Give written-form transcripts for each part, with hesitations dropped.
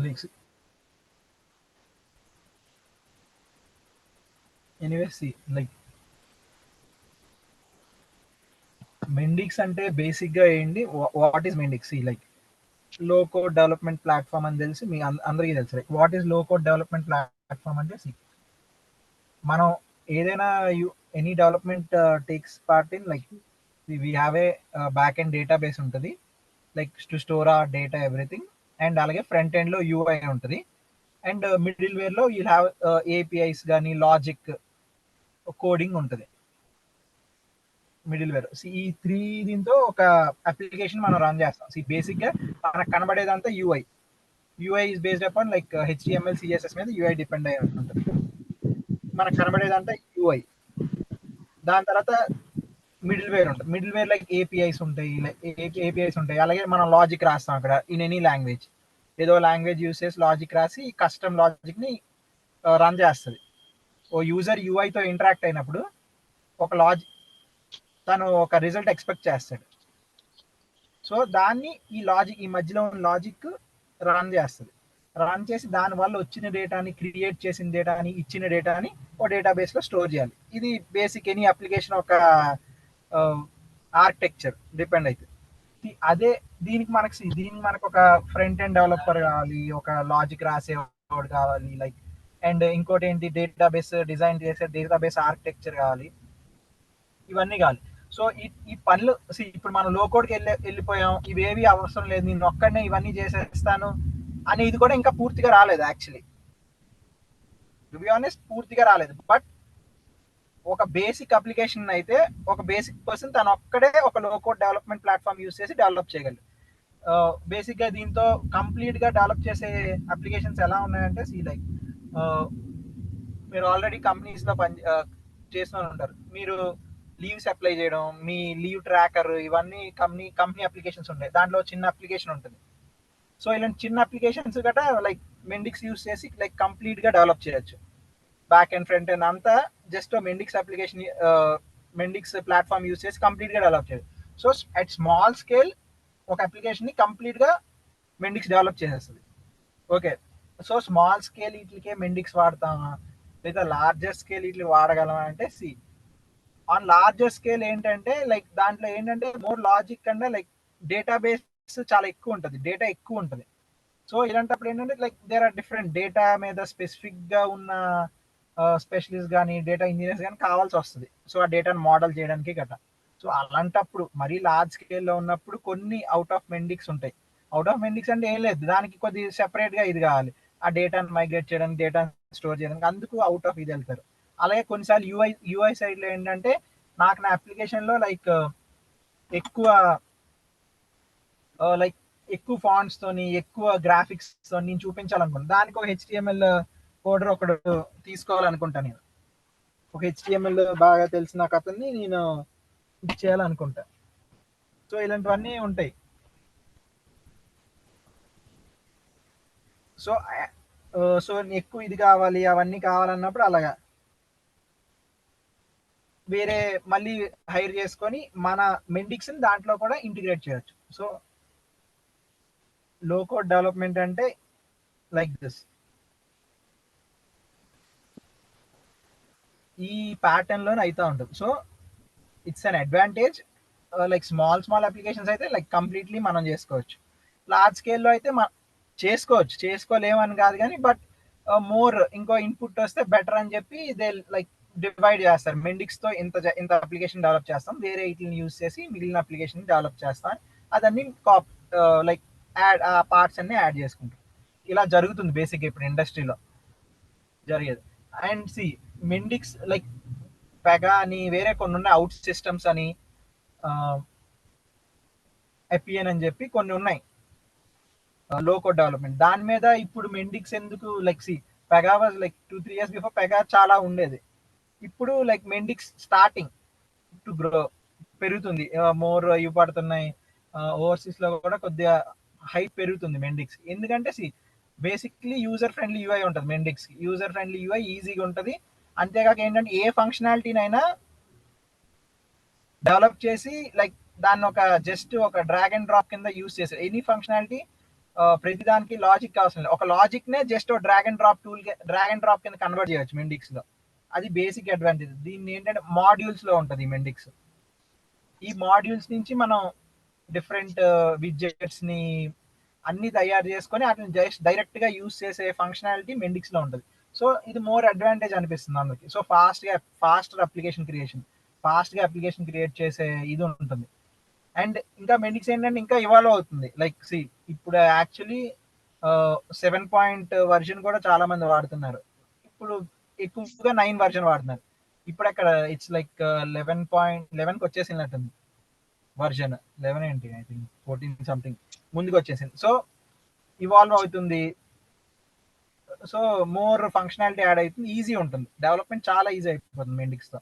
leaks. Anyway, see, like Mendix అంటే basic గా ఏంటి, what is Mendix? See, like low code development platform అని తెలిసి మీ అందరికీ తెలుసు. Like what is low code development platform అంటే, see, మనం ఏదైనా any development takes part in, like we have a back end database ఉంటుంది, లైక్ టు స్టోర్ ఆ డేటా ఎవ్రీథింగ్. అండ్ అలాగే ఫ్రంట్ ఎండ్ లో యూఐ ఉంటుంది. అండ్ మిడిల్ వేర్ లో you have APIs కానీ లాజిక్ కోడింగ్ ఉంటుంది మిడిల్ వేర్. ఈ three దీంతో ఒక అప్లికేషన్ మనం రన్ చేస్తాం. బేసిక్ గా మనకు కనబడేదంతా UI. UI is based upon like HTML CSS మీద యూఐ డిపెండ్ అయి ఉంటుంది. మనకు కనబడేదంతా యూఐ. దాని తర్వాత మిడిల్ వేర్ ఉంటుంది. మిడిల్ వేర్ లైక్ ఏపీఐస్ ఉంటాయి, ఏపీఐస్ ఉంటాయి. అలాగే మనం లాజిక్ రాస్తాం అక్కడ ఇన్ ఎనీ లాంగ్వేజ్. ఏదో లాంగ్వేజ్ యూస్ చేసి లాజిక్ రాసి కస్టమ్ లాజిక్ ని రన్ చేస్తుంది. ఓ యూజర్ యూఐతో ఇంటరాక్ట్ అయినప్పుడు ఒక తను ఒక రిజల్ట్ ఎక్స్పెక్ట్ చేస్తాడు. సో దాన్ని ఈ మధ్యలో ఉన్న లాజిక్ రన్ చేస్తుంది. రన్ చేసి దాని వల్ల వచ్చిన డేటాని, క్రియేట్ చేసిన డేటాని, ఇచ్చిన డేటాని ఓ డేటాబేస్ లో స్టోర్ చేయాలి. ఇది బేసిక్ ఎనీ అప్లికేషన్ ఒక ఆర్కిటెక్చర్ డిపెండ్ అవుతుంది. అదే దీనికి మనకు ఒక ఫ్రంట్ ఎండ్ డెవలపర్ కావాలి, ఒక లాజిక్ రాసేవాడు కావాలి, లైక్. అండ్ ఇంకోటి ఏంటి, డేటాబేస్ డిజైన్ చేసే డేటాబేస్ ఆర్కిటెక్చర్ కావాలి. ఇవన్నీ కావాలి. సో ఈ పనులు ఇప్పుడు మనం లో కోడ్కి వెళ్ళిపోయాం, ఇవేవి అవసరం లేదు, నేను ఒక్కడనే ఇవన్నీ చేసేస్తాను అని ఇది కూడా ఇంకా పూర్తిగా రాలేదు. యాక్చువల్లీ టు బి ఆనెస్ట్ పూర్తిగా రాలేదు. బట్ ఒక బేసిక్ అప్లికేషన్ అయితే ఒక బేసిక్ పర్సన్ తను ఒక్కడే ఒక లో కోడ్ డెవలప్మెంట్ ప్లాట్ఫామ్ యూస్ చేసి డెవలప్ చేయగలరు. బేసిక్ గా దీంతో కంప్లీట్ గా డెవలప్ చేసే అప్లికేషన్స్ ఎలా ఉన్నాయంటే, లైక్ మీరు ఆల్రెడీ కంపెనీస్ లో చేస్తూ ఉంటారు. మీరు లీవ్స్ అప్లై చేయడం, మీ లీవ్ ట్రాకర్, ఇవన్నీ కంపెనీ అప్లికేషన్స్ ఉంటాయి. దాంట్లో చిన్న అప్లికేషన్ ఉంటుంది. సో ఇలాంటి చిన్న అప్లికేషన్స్ గట లైక్ మెండిక్స్ యూస్ చేసి లైక్ కంప్లీట్ గా డెవలప్ చేయొచ్చు. బ్యాక్ అండ్ ఫ్రంట్ అండ్ అంతా జస్ట్ మెండిక్స్ అప్లికేషన్, మెండిక్స్ ప్లాట్ఫామ్ యూస్ చేసి కంప్లీట్ గా డెవలప్ చేయొచ్చు. సో అట్ స్మాల్ స్కేల్ ఒక అప్లికేషన్ ని కంప్లీట్ గా మెండిక్స్ డెవలప్ చేసేస్తుంది. ఓకే, సో స్మాల్ స్కేల్ వీటికే మెండిక్స్ వాడతామా, లేదా లార్జర్ స్కేల్ వీటిని వాడగలమా అంటే, ఆన్ లార్జర్ స్కేల్ ఏంటంటే, లైక్ దాంట్లో ఏంటంటే more logic and like database చాలా ఎక్కువ ఉంటుంది, డేటా ఎక్కువ ఉంటుంది. సో ఇలాంటప్పుడు ఏంటంటే, like there are different data మీద స్పెసిఫిక్ గా ఉన్న స్పెషలిస్ట్ కానీ డేటా ఇంజనీర్స్ కానీ కావాల్సి వస్తుంది. సో ఆ డేటాను మోడల్ చేయడానికి గట్రా. సో అలాంటప్పుడు మరీ లార్జ్ స్కేల్లో ఉన్నప్పుడు కొన్ని అవుట్ ఆఫ్ మెండిక్స్ ఉంటాయి. అవుట్ ఆఫ్ మెండిక్స్ అంటే ఏం లేదు, దానికి కొద్ది సెపరేట్ గా ఇది కావాలి, ఆ డేటాను మైగ్రేట్ చేయడానికి, డేటా స్టోర్ చేయడానికి, అందుకు అవుట్ ఆఫ్ ఇది వెళ్తారు. అలాగే కొన్నిసార్లు యూఐ సైడ్ లో ఏంటంటే, నాకు నా అప్లికేషన్ లో లైక్ ఎక్కువ లైక్ ఎక్కువ ఫాంట్స్ తోని, ఎక్కువ గ్రాఫిక్స్ తో నేను చూపించాలనుకుంటాను. దానికి ఒక హెచ్టిఎంఎల్ కోడర్ ఒకడు తీసుకోవాలనుకుంటాను. నేను ఒక హెచ్టిఎంఎల్ బాగా తెలిసిన అతన్ని నేను చేయాలనుకుంటా. సో ఇలాంటివన్నీ ఉంటాయి. సో సో ఎక్కువ ఇది కావాలి, అవన్నీ కావాలన్నప్పుడు అలాగా వేరే మళ్ళీ హైర్ చేసుకొని మన మెండిక్స్ ని దాంట్లో కూడా ఇంటిగ్రేట్ చేయొచ్చు. సో లో కోడ్ డెవలప్మెంట్ అంటే లైక్ దిస్. ఈ ప్యాటర్న్ లోనే అవుతా ఉంటుంది. So it's an advantage. Like small applications అయితే లైక్ కంప్లీట్లీ మనం చేసుకోవచ్చు. లార్జ్ స్కేల్లో అయితే చేసుకోలేమని కాదు కానీ, బట్ మోర్ ఇంకో ఇన్పుట్ వస్తే బెటర్ అని చెప్పి దే లైక్ డివైడ్ చేస్తారు. మెండిక్స్ తో ఇంత అప్లికేషన్ డెవలప్ చేస్తాం, వేరే వీటిని యూస్ చేసి మిగిలిన అప్లికేషన్ డెవలప్ చేస్తాం, అదన్నీ లైక్ ఆ పార్ట్స్ అన్ని యాడ్ చేసుకుంటాం. ఇలా జరుగుతుంది బేసిక్ ఇప్పుడు ఇండస్ట్రీలో జరిగేది. అండ్ మెండిక్స్ లైక్ పెగా అని వేరే కొన్ని ఉన్నాయి, అవుట్ సిస్టమ్స్ అని, ఎపిఎన్ అని చెప్పి కొన్ని ఉన్నాయి లో కోడ్ డెవలప్మెంట్. దాని మీద ఇప్పుడు మెండిక్స్ ఎందుకు, like Pega was like 2-3 years before Pega చాలా ఉండేది. ఇప్పుడు లైక్ మెండిక్స్ స్టార్టింగ్ టు గ్రో, పెరుగుతుంది, మోర్ ఇవి పడుతున్నాయి. ఓవర్సీస్ లో కూడా కొద్దిగా హైప్ పెరుగుతుంది మెండిక్స్. ఎందుకంటే బేసిక్లీ యూజర్ ఫ్రెండ్లీ యూఐ ఉంటుంది మెండిక్స్. యూజర్ ఫ్రెండ్లీ యూఐ ఈజీగా ఉంటుంది. అంతేకాక ఏంటంటే ఏ ఫంక్షనాలిటీనైనా డెవలప్ చేసి లైక్ దాన్ని ఒక జస్ట్ ఒక డ్రాగ్ అండ్ డ్రాప్ కింద యూస్ చేశారు. ఎనీ ఫంక్షనాలిటీ ప్రతిదానికి లాజిక్ అవసరం లేదు. ఒక లాజిక్ నే just drag and drop tool, drag and drop కింద కన్వర్ట్ చేయొచ్చు మెండిక్స్ లో. అది బేసిక్ అడ్వాంటేజ్. దీన్ని ఏంటంటే మాడ్యూల్స్ లో ఉంటది మెండిక్స్. ఈ మాడ్యూల్స్ నుంచి మనం డిఫరెంట్ విడ్జెట్స్ ని అన్ని తయారు చేసుకొని వాటిని జస్ట్ డైరెక్ట్ గా యూస్ చేసే ఫంక్షనాలిటీ మెండిక్స్ లో ఉంటుంది. సో ఇది మోర్ అడ్వాంటేజ్ అనిపిస్తుంది అందరికి. So faster application creation, fast గా అప్లికేషన్ క్రియేట్ చేసే ఇది ఉంటుంది. అండ్ ఇంకా మెండిక్స్ ఏంటంటే ఇంకా ఇవాల్వ్ అవుతుంది. లైక్ సి ఇప్పుడు యాక్చువల్లీ 7 వర్జన్ కూడా చాలా మంది వాడుతున్నారు. ఇప్పుడు ఎక్కువగా 9 వర్జన్ వాడుతున్నారు. ఇప్పుడు అక్కడ ఇట్స్ లైక్ 11.11కి వచ్చేసినట్టుంది వర్జన్. 11 ఏంటి, ఐ థింక్ 14 సంథింగ్ ముందుకు వచ్చేసింది. సో ఇవాల్వ్ అవుతుంది. సో మోర్ ఫంక్షనాలిటీ యాడ్ అవుతుంది, ఈజీ ఉంటుంది, డెవలప్మెంట్ చాలా ఈజీ అయిపోతుంది మెండిక్స్ తో.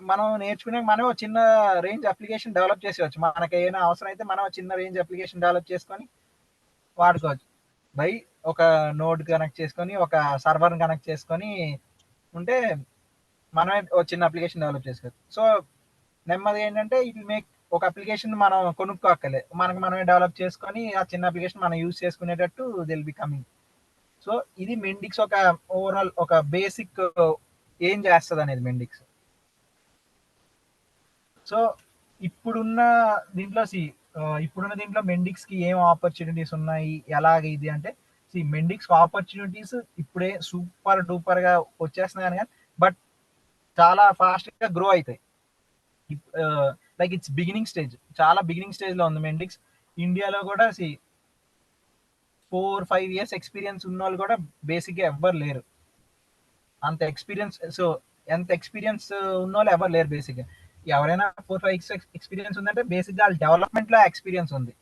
మనం నేర్చుకునే మనం చిన్న రేంజ్ అప్లికేషన్ డెవలప్ చేసేవచ్చు. మనకి ఏమైనా అవసరం అయితే మనం చిన్న రేంజ్ అప్లికేషన్ డెవలప్ చేసుకొని వాడుకోవచ్చు. బై ఒక నోడ్ కనెక్ట్ చేసుకొని ఒక సర్వర్ కనెక్ట్ చేసుకొని ఉంటే మనమే ఒక చిన్న అప్లికేషన్ డెవలప్ చేసుకోవచ్చు. సో నెమ్మది ఏంటంటే ఇట్ మేక్ ఒక అప్లికేషన్ మనం కొనుక్కోక్కలే, మనకు మనమే డెవలప్ చేసుకొని ఆ చిన్న అప్లికేషన్ మనం యూజ్ చేసుకునేటట్టు దిల్ బి కమింగ్. సో ఇది మెండిక్స్ ఒక ఓవరాల్ ఒక బేసిక్ ఏం చేస్తుంది అనేది మెండిక్స్. సో ఇప్పుడున్న దీంట్లో ఇప్పుడున్న దీంట్లో మెండిక్స్ కి ఏం ఆపర్చునిటీస్ ఉన్నాయి, ఎలాగ ఇది అంటే మెండిక్స్ ఆపర్చునిటీస్ ఇప్పుడే సూపర్ డూపర్ గా వచ్చేస్తున్నాయి కానీ బట్ చాలా ఫాస్ట్ గా గ్రో అవుతాయి. లైక్ ఇట్స్ బిగినింగ్ స్టేజ్, చాలా బిగినింగ్ స్టేజ్ లో ఉంది మెండిక్స్. ఇండియాలో కూడా 4-5 years ఎక్స్పీరియన్స్ ఉన్న వాళ్ళు కూడా బేసిక్ గా ఎవ్వరు లేరు అంత ఎక్స్పీరియన్స్. సో ఎంత ఎక్స్పీరియన్స్ ఉన్న వాళ్ళు ఎవరు లేరు బేసిక్ గా. ఎవరైనా 4-5 years ఎక్స్పీరియన్స్ ఉందంటే బేసిక్ గా డెవలప్మెంట్ లో ఎక్స్పీరియన్స్ ఉంది.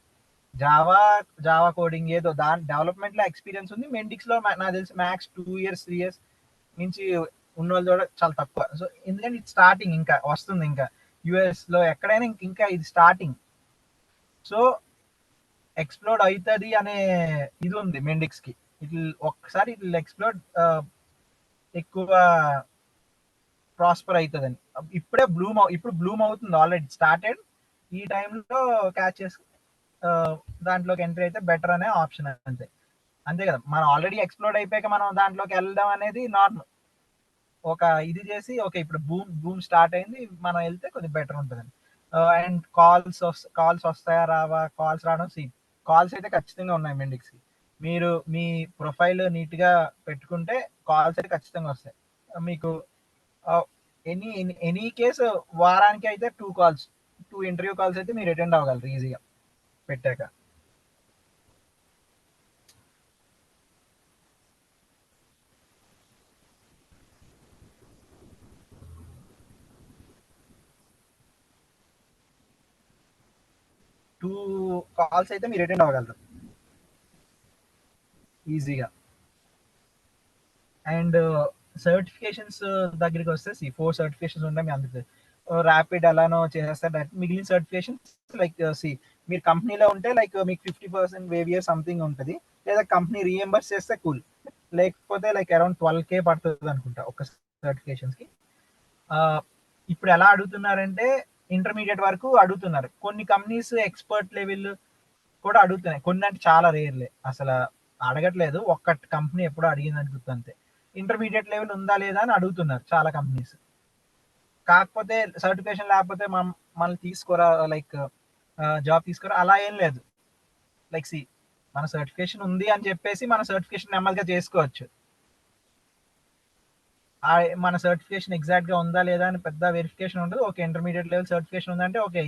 జావా కోడింగ్ ఏదో దాని డెవలప్మెంట్ లో ఎక్స్పీరియన్స్ ఉంది. మెండిక్స్ లో నాకు తెలిసి మ్యాక్స్ 2 years 3 years నుంచి ఉన్న వాళ్ళు కూడా చాలా తక్కువ. సో ఎందుకంటే ఇది స్టార్టింగ్, ఇంకా వస్తుంది, ఇంకా యుఎస్ లో ఎక్కడైనా ఇంకా ఇది స్టార్టింగ్. సో ఎక్స్ప్లోడ్ అవుతుంది అనే ఇది ఉంది మెండిక్స్ కి. ఒక్కసారి ఇట్ ఎక్స్ప్లోడ్, ఎక్కువ ప్రాస్పర్ అవుతుందని. ఇప్పుడు బ్లూమ్ అవుతుంది, ఆల్రెడీ స్టార్టెడ్. ఈ టైంలో క్యాచ్ చేసి దాంట్లోకి ఎంట్రీ అయితే బెటర్ అనే ఆప్షన్ అంతే. అంతే కదా, మనం ఆల్రెడీ ఎక్స్ప్లోర్ అయిపోయాక మనం దాంట్లోకి వెళ్ళడం అనేది నార్మల్. ఒక ఇది చేసి ఓకే ఇప్పుడు బూమ్ స్టార్ట్ అయింది, మనం వెళ్తే కొద్దిగా బెటర్ ఉంటుంది. అండ్ కాల్స్ వస్తాయా రావా, కాల్స్ రావడం కాల్స్ అయితే ఖచ్చితంగా ఉన్నాయి మెండిక్స్ కి. మీరు మీ ప్రొఫైల్ నీట్ గా పెట్టుకుంటే కాల్స్ అయితే ఖచ్చితంగా వస్తాయి మీకు. ఎనీ కేసు వారానికి అయితే 2 ఇంటర్వ్యూ కాల్స్ అయితే మీరు అటెండ్ అవ్వగలరు ఈజీగా పెట్టాక. 2 కాల్స్ అయితే మీరు అటెండ్ అవ్వగలరు ఈజీగా. అండ్ సర్టిఫికేషన్స్ దగ్గరికి వస్తే 4 సర్టిఫికేషన్స్ ఉంటాయి మీ అందరికి. ర్యాపిడ్ ఎలానో చేసేస్తారు డైరెక్ట్. మిగిలిన సర్టిఫికేషన్స్ లైక్ మీరు కంపెనీలో ఉంటే లైక్ మీకు 50% వేవియర్ సంథింగ్ ఉంటుంది, లేదా కంపెనీ రీఎంబర్స్ చేస్తే కూల్. లేకపోతే లైక్ అరౌండ్ 12K పడుతుంది అనుకుంటా ఒక సర్టిఫికేషన్స్ కి. ఇప్పుడు ఎలా అడుగుతున్నారంటే ఇంటర్మీడియట్ వరకు అడుగుతున్నారు. కొన్ని కంపెనీస్ ఎక్స్పర్ట్ లెవెల్ కూడా అడుగుతున్నాయి, కొన్ని అంటే చాలా రేర్లే అసలు అడగట్లేదు. ఒక్క కంపెనీ ఎప్పుడో అడిగింది అనుకుంటుంది అంతే. ఇంటర్మీడియట్ లెవెల్ ఉందా లేదా అని అడుగుతున్నారు చాలా కంపెనీస్. కాకపోతే సర్టిఫికేషన్ లేకపోతే మనల్ని తీసుకోరా, లైక్ జాబ్ తీసుకోరా అలా ఏం లేదు. లైక్ మన సర్టిఫికేషన్ ఉంది అని చెప్పేసి మన సర్టిఫికేషన్ నెమ్మదిగా చేసుకోవచ్చు. మన సర్టిఫికేషన్ ఎగ్జాక్ట్ గా ఉందా లేదా అని పెద్ద వెరిఫికేషన్ ఉండదు. ఓకే ఇంటర్మీడియట్ లెవెల్ సర్టిఫికేషన్ ఉందంటే ఓకే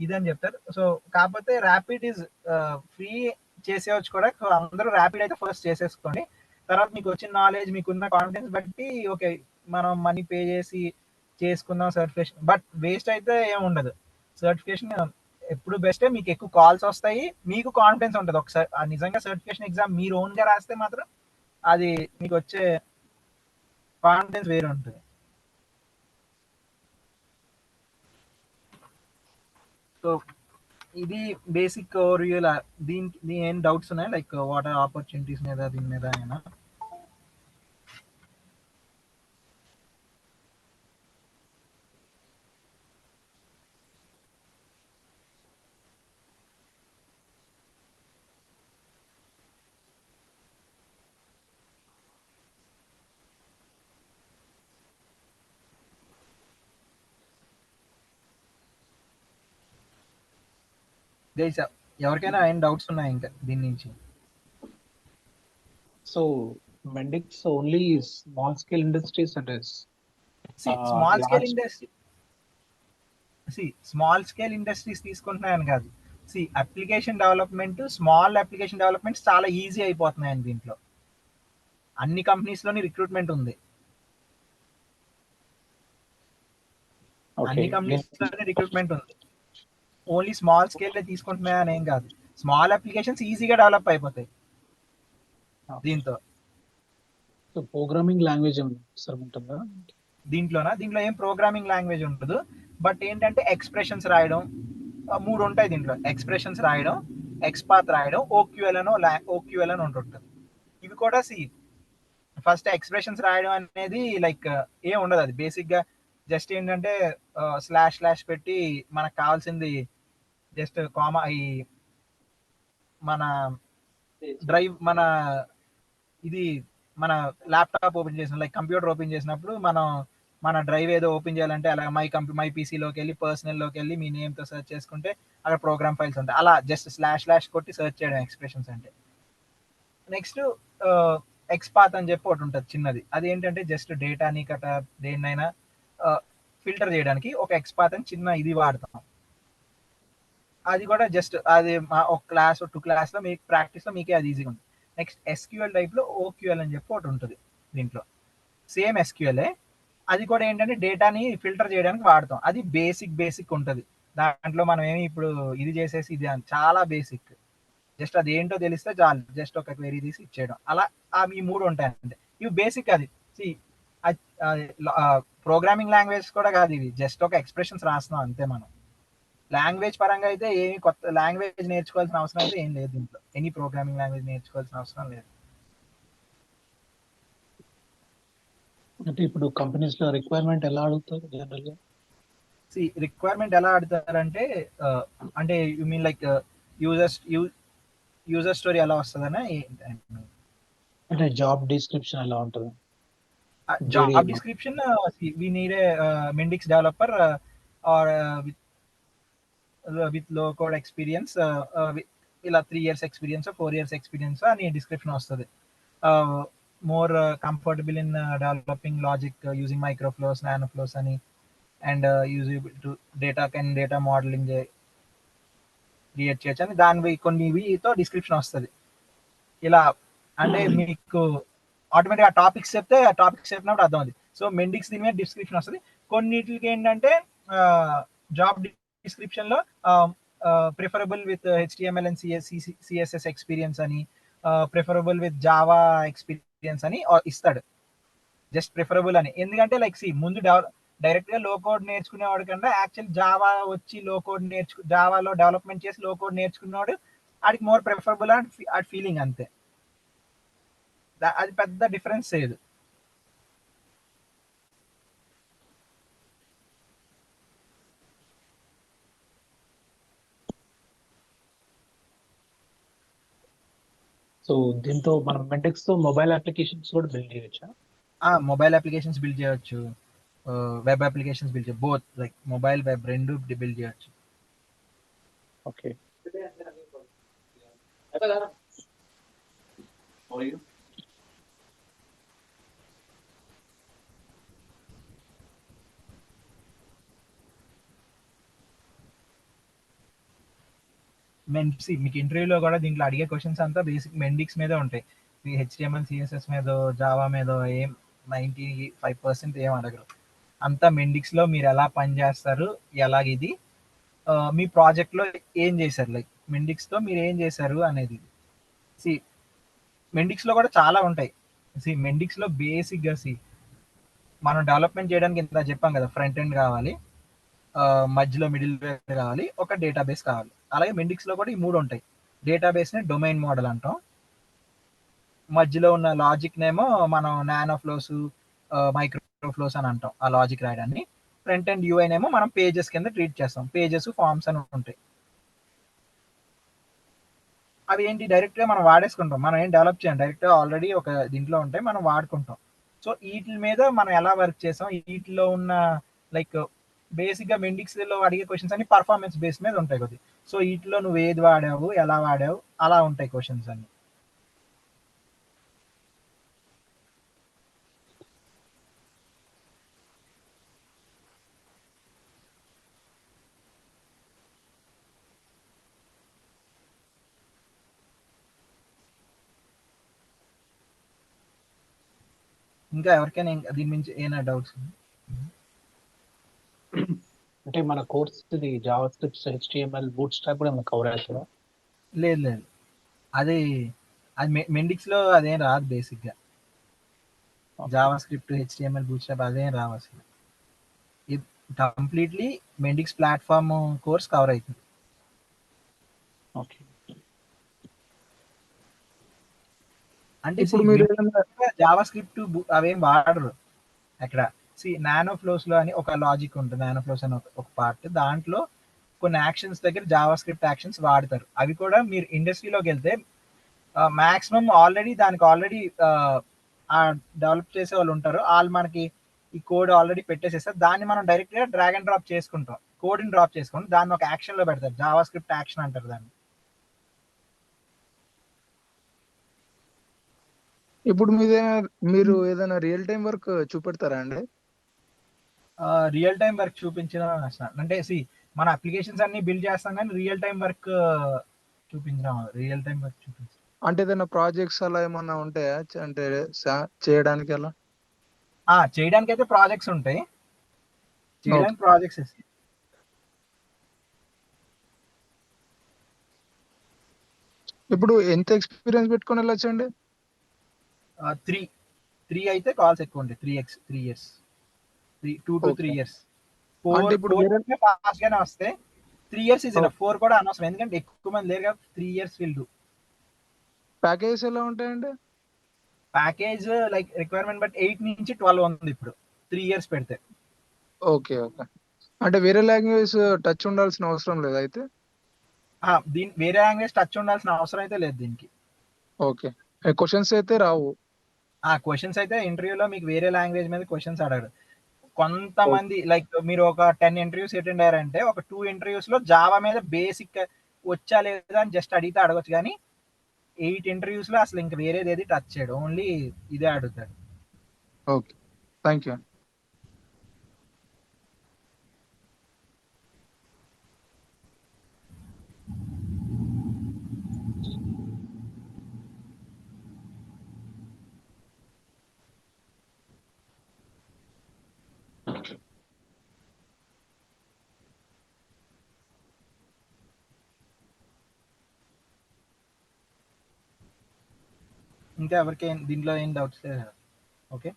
ఇది అని చెప్తారు. సో కాకపోతే ర్యాపిడ్ ఈజ్ ఫ్రీ చేసేవచ్చు కూడా. సో అందరూ ర్యాపిడ్ అయితే ఫస్ట్ చేసేసుకోండి. తర్వాత మీకు వచ్చిన నాలెడ్జ్, మీకున్న కాన్ఫిడెన్స్ బట్టి ఓకే మనం మనీ పే చేసి చేసుకుందాం సర్టిఫికేషన్, బట్ వేస్ట్ అయితే ఏమి ఉండదు. సర్టిఫికేషన్ ఎప్పుడు బెస్టే, మీకు ఎక్కువ కాల్స్ వస్తాయి, మీకు కాన్ఫిడెన్స్ ఉంటుంది. ఒకసారి నిజంగా సర్టిఫికేషన్ ఎగ్జామ్ మీరు ఓన్ గా రాస్తే మాత్రం అది మీకు వచ్చే కాన్ఫిడెన్స్ వేరే ఉంటుంది. సో ఇది బేసిక్ ఓవర్వ్యూ. దీనికి ఏం డౌట్స్ ఉన్నాయి, లైక్ వాట్ ఆర్ ఆపర్చునిటీస్ మీద, దీని మీద అయినా? గైస్ ఎవరికైనా ఏం డౌట్స్ ఉన్నాయి ఇంకా దీని నుంచి? So Mendix only small scale industries and is small scale large. Industry small scale industries తీసుకుంటున్నాయని కాదు. Application development, small application developments చాలా ఈజీ అయిపోతున్నాయని దీంట్లో. అన్ని కంపెనీస్ లోని రిక్రూట్మెంట్ ఉంది. అన్ని Okay. కంపెనీస్ లోని రిక్రూట్మెంట్ ఉంది. ఓన్లీ స్మాల్ స్కేల్ తీసుకుంటున్నాయని ఏం కాదు. స్మాల్ అప్లికేషన్స్ ఈజీగా డెవలప్ అయిపోతాయి దీంతో. సో ప్రోగ్రామింగ్ లాంగ్వేజ్ ఉంటుందా దీంట్లో ఏం ప్రోగ్రామింగ్ లాంగ్వేజ్ ఉండదు. బట్ ఏంటంటే ఎక్స్ప్రెషన్స్ రాయడం 3 ఉంటాయి దీంట్లో. ఎక్స్ప్రెషన్స్ రాయడం, ఎక్స్పాత్ రాయడం, ఓక్యూఎల్ అని ఉంటుంటుంది. ఇవి కూడా ఫస్ట్ ఎక్స్ప్రెషన్స్ రాయడం అనేది లైక్ ఏం ఉండదు. అది బేసిక్ గా జస్ట్ ఏంటంటే స్లాష్ పెట్టి మనకు కావాల్సింది జస్ట్ కామా ఈ మన డ్రైవ్ ఇది మన ల్యాప్టాప్ ఓపెన్ చేసిన లైక్ కంప్యూటర్ ఓపెన్ చేసినప్పుడు మన డ్రైవ్ ఏదో ఓపెన్ చేయాలంటే అలా మై పీసీలోకి వెళ్ళి పర్సనల్లోకి వెళ్ళి మీ నేమ్తో సెర్చ్ చేసుకుంటే అక్కడ ప్రోగ్రామ్ ఫైల్స్ ఉంటాయి. అలా జస్ట్ స్లాష్ కొట్టి సెర్చ్ చేయడం ఎక్స్ప్రెషన్స్ అంటే. నెక్స్ట్ ఎక్స్పాత్ అని చెప్పి ఒకటి ఉంటుంది చిన్నది. అది ఏంటంటే జస్ట్ డేటాని దేన్నైనా ఫిల్టర్ చేయడానికి ఒక ఎక్స్పాత్ అని చిన్న ఇది వాడతాం. అది కూడా జస్ట్ అది ఒక క్లాస్ 2 క్లాస్లో మీకు ప్రాక్టీస్లో మీకే అది ఈజీగా ఉంటుంది. నెక్స్ట్ ఎస్క్యూఎల్ టైప్లో ఓక్యూఎల్ అని చెప్పి ఒకటి ఉంటుంది దీంట్లో. సేమ్ ఎస్క్యూఎల్ఏ, అది కూడా ఏంటంటే డేటాని ఫిల్టర్ చేయడానికి వాడతాం. అది బేసిక్ ఉంటుంది. దాంట్లో మనం ఏమి ఇప్పుడు ఇది చేసేసి ఇది అని చాలా బేసిక్. జస్ట్ అది ఏంటో తెలిస్తే చాలు, జస్ట్ ఒక క్వెరీ తీసి ఇచ్చేయడం. అలా ఈ 3 ఉంటాయి అంటే ఇవి బేసిక్. అది ప్రోగ్రామింగ్ లాంగ్వేజ్ కూడా కాదు, ఇవి జస్ట్ ఒక ఎక్స్ప్రెషన్స్ రాస్తున్నాం అంతే. మనం లాంగ్వేజ్ పరంగా అయితే ఏమి కొత్త లాంగ్వేజ్ నేర్చుకోవాల్సిన అవసరం అయితే ఏం లేదు దీంట్లో. ఎనీ ప్రోగ్రామింగ్ లాంగ్వేజ్ నేర్చుకోవాల్సిన అవసరం లేదు. అంటే ఇప్పుడు కంపెనీస్ లో రిక్వైర్మెంట్ ఎలా అడుగుతారు జనరల్గా? రిక్వైర్మెంట్ ఎలా అడుగుతారంటే అంటే you mean like user story ఎలా వస్తుందనే? అంటే జాబ్ డిస్క్రిప్షన్ ఎలా ఉంటుంది? Job description we need a Mendix developer or with low code experience, ఇలా 3 years ఎక్స్పీరియన్స్ 4 years ఎక్స్పీరియన్స్ అని డిస్క్రిప్షన్ వస్తుంది. More comfortable in developing logic using microflows, nanoflows అని, and usable to data modeling create చేయొచ్చు అని దాని కొన్నితో description వస్తుంది. ఇలా అంటే మీకు ఆటోమేటిక్ ఆ టాపిక్స్ చెప్పినప్పుడు అర్థం అవుతుంది. సో Mendix దీని మీద డిస్క్రిప్షన్ వస్తుంది. కొన్నిటికి ఏంటంటే జాబ్ డిస్క్రిప్షన్ లో preferable with HTML and CSS experience అని, ప్రిఫరబుల్ విత్ జావా ఎక్స్పీరియన్స్ అని ఇస్తాడు. జస్ట్ ప్రిఫరబుల్ అని. ఎందుకంటే లైక్ ముందు డైరెక్ట్ గా లో కోడ్ నేర్చుకునేవాడు కన్నా యాక్చువల్ జావా వచ్చి జావాలో డెవలప్మెంట్ చేసి లో కోడ్ నేర్చుకునేవాడు ఆడికి మోర్ ప్రిఫరబుల్ అని ఫీలింగ్ అంతే. అది పెద్ద డిఫరెన్స్ లేదు. సో దీంతో మనం Mendix తో మొబైల్ అప్లికేషన్స్ కూడా బిల్డ్ చేయొచ్చా? మొబైల్ అప్లికేషన్స్ బిల్డ్ చేయొచ్చు, వెబ్ అప్లికేషన్స్ బిల్డ్ చేయొచ్చు. బోత్ లైక్ మొబైల్ వెబ్ రెండు బిల్డ్ చేయొచ్చు. ఓకే. మీకు ఇంటర్వ్యూలో కూడా దీంట్లో అడిగే క్వశ్చన్స్ అంతా బేసిక్ Mendix మీదే ఉంటాయి. HTML CSS మీద జావా మీద ఏం 95% ఏం అడగరు. అంతా Mendix లో మీరు ఎలా పని చేస్తారు, ఎలాగిది మీ ప్రాజెక్ట్ లో ఏం చేశారు, లైక్ Mendix తో మీరు ఏం చేశారు అనేది. Mendix లో కూడా చాలా ఉంటాయి. Mendix లో బేసిక్ గా మనం డెవలప్మెంట్ చేయడానికి ఇంత చెప్పాం కదా, ఫ్రంట్ ఎండ్ కావాలి, మధ్యలో మిడిల్ వేర్ కావాలి, ఒక డేటాబేస్ కావాలి. అలాగే Mendix లో కూడా ఈ 3 ఉంటాయి. డేటాబేస్ ని డొమైన్ మోడల్ అంటాం, మధ్యలో ఉన్న లాజిక్ నేమో మనం నానోఫ్లోస్, మైక్రోఫ్లోస్ అని అంటాం ఆ లాజిక్ రాయడాన్ని. ఫ్రంట్ ఎండ్ UI నేమో మనం పేజెస్ కింద ట్రీట్ చేస్తాం. పేజెస్, ఫార్మ్స్ అని ఉంటాయి. అవి ఏంటి డైరెక్ట్ గా మనం వాడేసుకుంటాం, మనం ఏం డెవలప్ చేయం, డైరెక్ట్ గా ఆల్రెడీ ఒక దీంట్లో ఉంటాయి, మనం వాడుకుంటాం. సో వీటి మీద మనం ఎలా వర్క్ చేసాం, వీటిలో ఉన్న లైక్ బేసిక్ గా మెండిక్స్ లో అడిగే క్వశ్చన్స్ అన్ని పర్ఫార్మెన్స్ బేస్ మీద ఉంటాయి కొద్ది. సో వీటిలో నువ్వు ఏది వాడావు, ఎలా వాడావు, అలా ఉంటాయి క్వశ్చన్స్ అన్ని. ఇంకా ఎవరికైనా దీని నుంచి ఏమైనా డౌట్స్? అంటే మన కోర్స్ ఇది Java scripts, HTML, boot strap కూడా మనకు కవర్ అవుతుందా? లేదు లేదు, అది మెండిక్స్ లో అదేం రాదు బేసిక్ గా. Java script, HTML, boot strap అదేం రావు అసలు. ఇది కంప్లీట్లీ మెండిక్స్ ప్లాట్ఫామ్ కోర్స్ కవర్ అవుతుంది. ఓకే. అంటే ఇప్పుడు మీరు ఏదైనా జావా స్క్రిప్ట్ అవేం వాడరు అక్కడ. నానో ఫ్లోస్ లో అని ఒక లాజిక్ ఉంటుంది, నానో ఫ్లోస్ అని ఒక పార్ట్, దాంట్లో కొన్ని యాక్షన్స్ దగ్గర జావా స్క్రిప్ట్ యాక్షన్స్ వాడతారు. అవి కూడా మీరు ఇండస్ట్రీలోకి వెళ్తే మాక్సిమం దానికి ఆల్రెడీ డెవలప్ చేసే వాళ్ళు ఉంటారు, వాళ్ళు మనకి ఈ కోడ్ ఆల్రెడీ పెట్టేసేస్తారు. దాన్ని మనం డైరెక్ట్ గా డ్రాగ్ అండ్ డ్రాప్ చేసుకుంటాం, కోడ్ ని డ్రాప్ చేసుకుంటాం, దాన్ని ఒక యాక్షన్ లో పెడతారు, జావా స్క్రిప్ట్ యాక్షన్ అంటారు దాన్ని. ఇప్పుడు మీరు ఏదైనా రియల్ టైం వర్క్ చూపెడతారా అండి? రియల్ టైం వర్క్ చూపించడం అంటే మన అప్లికేషన్స్ అన్ని బిల్డ్ చేస్తాం కానీ రియల్ టైం వర్క్ చూపించడం, రియల్ టైం వర్క్ చూపించడం అంటే ఏదైనా ప్రాజెక్ట్స్ అలా ఏమన్నా ఉంటాయా అంటే చేయడానికి అలా? చేయడానికి అయితే ప్రాజెక్ట్స్ ఉంటాయి, చేయడానికి Okay. ప్రాజెక్ట్స్. ఇప్పుడు ఎంత ఎక్స్పీరియన్స్ పెట్టుకొని వెళ్ళొచ్చండి? 3 అయితే కాల్స్ ఎక్కువ ఉంటాయి, 3 ఇయర్స్, 2 to 3 Okay. ఇయర్స్. అంటే 4 ఇప్పుడు వేరే ఫాస్ట్ గానే వస్తే 3 ఇయర్స్ ఇస్ Okay. 4 కూడా అనవసరం, ఎందుకంటే ఎక్కువ మంది లేరు కాబట్టి 3 ఇయర్స్ విల్ డూ. ప్యాకేజెస్ ఎలా ఉంటాయండి? ప్యాకేజ్ లైక్ రిక్వైర్మెంట్ బట్ 8 నుంచి 12 ఉంది ఇప్పుడు 3 ఇయర్స్ పెడితే. ఓకే. ఓకే. అంటే వేరే లాంగ్వేజ్ టచ్ ఉండాల్సిన అవసరం లేదా అయితే? దీని వేరే లాంగ్వేజ్ టచ్ ఉండాల్సిన అవసరం అయితే లేదు దీనికి. ఓకే. క్వశ్చన్స్ అయితే రావు. క్వశ్చన్స్ అయితే ఇంటర్వ్యూలో మీకు వేరే లాంగ్వేజ్ మీద క్వశ్చన్స్ అడగడు. కొంతమంది లైక్ మీరు ఒక 10 ఇంటర్వ్యూస్ అటెండ్ అయ్యారంటే ఒక 2 ఇంటర్వ్యూస్ లో జావా మీద బేసిక్ వచ్చా లేదా అని జస్ట్ అడిగితే అడగొచ్చు, కానీ 8 ఇంటర్వ్యూస్ లో అసలు ఇంకా వేరేది ఏది టచ్ చేయడు, ఓన్లీ ఇదే అడుగుతాడు. ఓకే. Thank you. ఇంకా ఎవరికి దీంట్లో ఏం డౌట్స్ లేదు. ఓకే,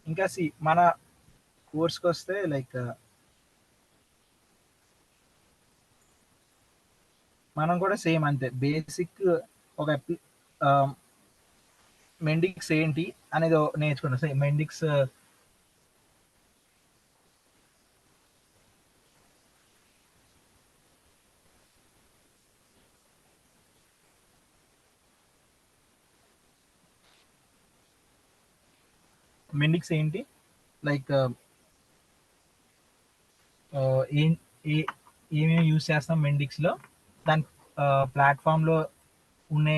ఇంకా మన కోర్స్కి వస్తే లైక్ మనం కూడా సేమ్ అంతే, బేసిక్ ఒక మెండిక్స్ ఏంటి అనేది నేర్చుకున్నాం. మెండిక్స్ ఏంటి, లైక్ ఏం ఏమేమి యూజ్ చేస్తాం మెండిక్స్ లో, దాని ప్లాట్ఫామ్ లో ఉండే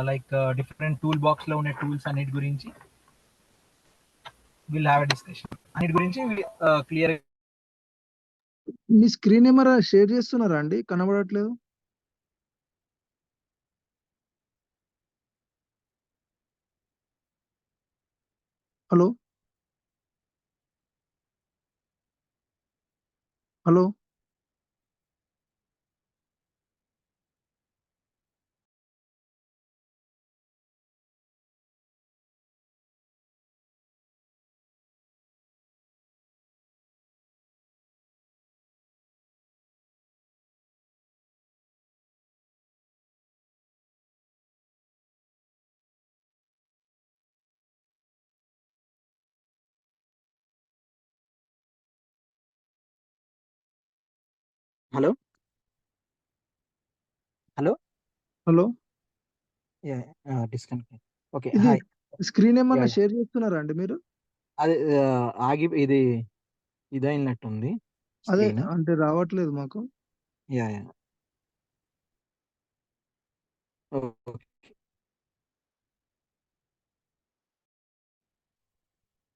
లైక్ డిఫరెంట్ టూల్ బాక్స్ లో ఉండే టూల్స్ అన్నిటి గురించి విల్ హ్యావ్ ఎ డిస్కషన్, అన్నిటి గురించి క్లియర్. మీ స్క్రీన్ ఏమరా షేర్ చేస్తున్నారా అండి? కనబడట్లేదు. Hello hello hello hello hello disconnect. Okay, ఇది హాయ్. స్క్రీన్ ఏమన్నా యా షేర్ చేస్తున్నారా అండి మీరు? అది ఆగి ఇది ఇదైనట్టుంది అదే స్క్రీన్. అంటే రావట్లేదు మాకు. Yeah yeah okay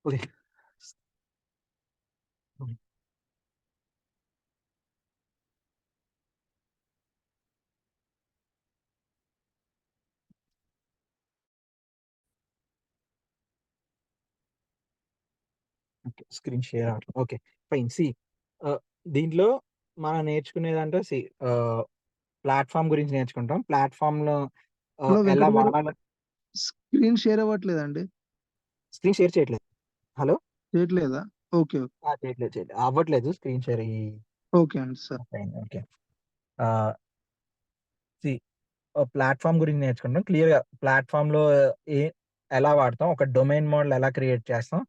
okay okay screen share అవ్వట్లేదు. Okay fine. సి దీంట్లో మనం నేర్చుకునేదంటే ప్లాట్ఫామ్ గురించి నేర్చుకుంటాం. ప్లాట్ఫామ్లో హలో ఎలా వెంకట్ గారు, వాడాలి. స్క్రీన్ షేర్ అవ్వట్లేదండి. స్క్రీన్ షేర్ చేయట్లేదు. హలో చేయట్లేదా? ఓకే. చేయట్లేదు చేయట్లేదు అవ్వట్లేదు స్క్రీన్ షేర్. ఓకే అండి. సార్. Fine okay. సి ప్లాట్ఫామ్ గురించి నేర్చుకుంటాం క్లియర్గా. ప్లాట్ఫామ్లో ఏ ఎలా వాడతాం, ఒక డొమైన్ మోడల్ ఎలా క్రియేట్ చేస్తాం,